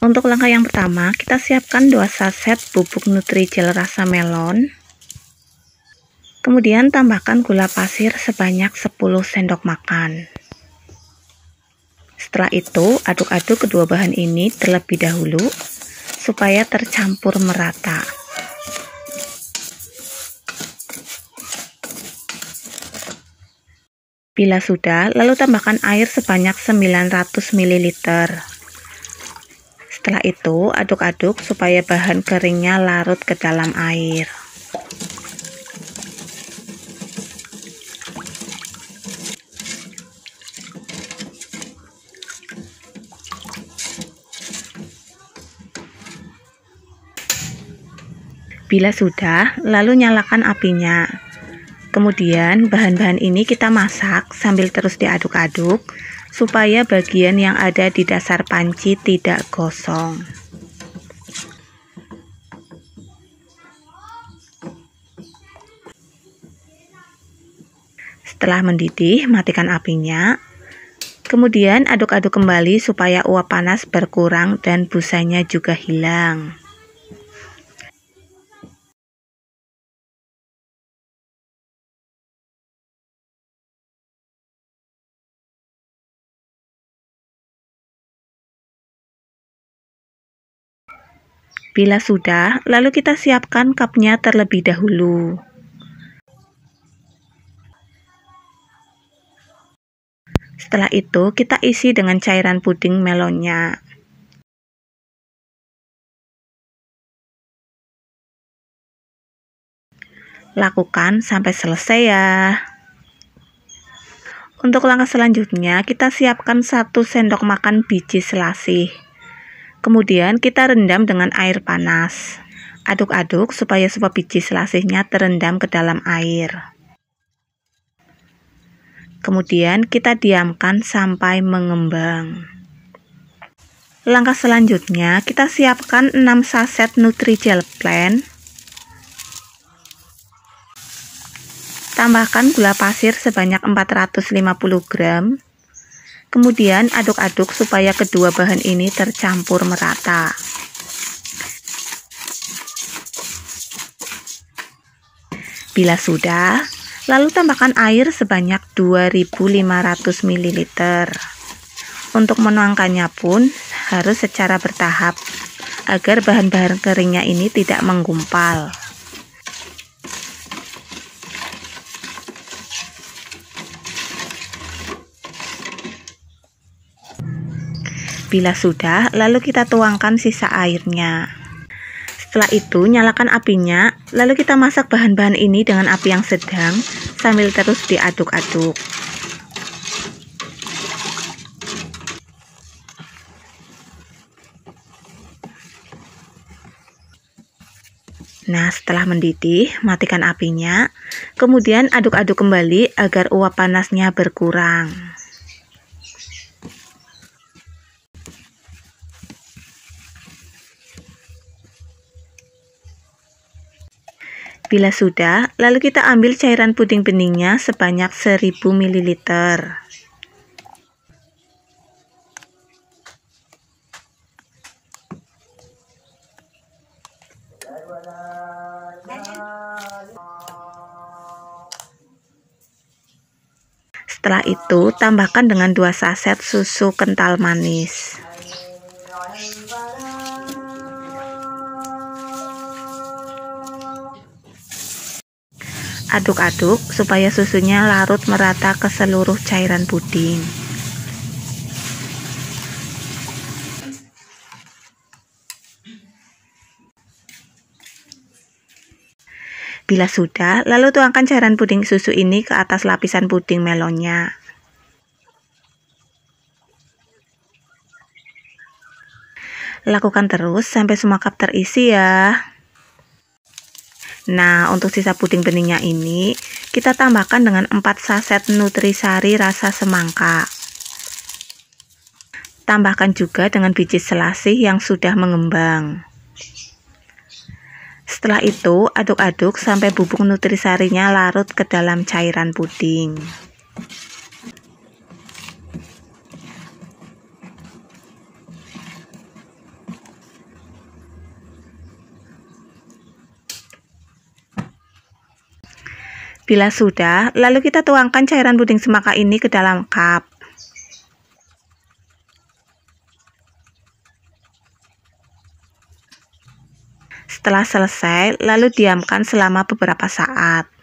Untuk langkah yang pertama, kita siapkan 2 saset bubuk Nutrijel rasa melon. Kemudian tambahkan gula pasir sebanyak 10 sendok makan. Setelah itu, aduk-aduk kedua bahan ini terlebih dahulu supaya tercampur merata. Bila sudah, lalu tambahkan air sebanyak 900 ml. Setelah itu, aduk-aduk supaya bahan keringnya larut ke dalam air. Bila sudah, lalu nyalakan apinya. Kemudian bahan-bahan ini kita masak sambil terus diaduk-aduk supaya bagian yang ada di dasar panci tidak gosong. Setelah mendidih, matikan apinya. Kemudian aduk-aduk kembali supaya uap panas berkurang dan busanya juga hilang. Bila sudah, lalu kita siapkan cupnya terlebih dahulu. Setelah itu, kita isi dengan cairan puding melonnya. Lakukan sampai selesai ya. Untuk langkah selanjutnya, kita siapkan 1 sendok makan biji selasih. Kemudian kita rendam dengan air panas. Aduk-aduk supaya semua biji selasihnya terendam ke dalam air. Kemudian kita diamkan sampai mengembang. Langkah selanjutnya, kita siapkan 6 saset Nutrijel plain. Tambahkan gula pasir sebanyak 450 gram. Kemudian aduk-aduk supaya kedua bahan ini tercampur merata. Bila sudah, lalu tambahkan air sebanyak 2500 ml. Untuk menuangkannya pun harus secara bertahap agar bahan-bahan keringnya ini tidak menggumpal. Bila sudah, lalu kita tuangkan sisa airnya. Setelah itu, nyalakan apinya, lalu kita masak bahan-bahan ini dengan api yang sedang sambil terus diaduk-aduk. Nah, setelah mendidih, matikan apinya, kemudian aduk-aduk kembali agar uap panasnya berkurang. Bila sudah, lalu kita ambil cairan puding beningnya sebanyak 1000 ml. Setelah itu, tambahkan dengan 2 saset susu kental manis. Aduk-aduk supaya susunya larut merata ke seluruh cairan puding. Bila sudah, lalu tuangkan cairan puding susu ini ke atas lapisan puding melonnya. Lakukan terus sampai semua cup terisi ya. Nah, untuk sisa puding beningnya ini, kita tambahkan dengan 4 saset nutrisari rasa semangka. Tambahkan juga dengan biji selasih yang sudah mengembang. Setelah itu, aduk-aduk sampai bubuk nutrisarinya larut ke dalam cairan puding. Bila sudah, lalu kita tuangkan cairan puding semangka ini ke dalam cup. Setelah selesai, lalu diamkan selama beberapa saat.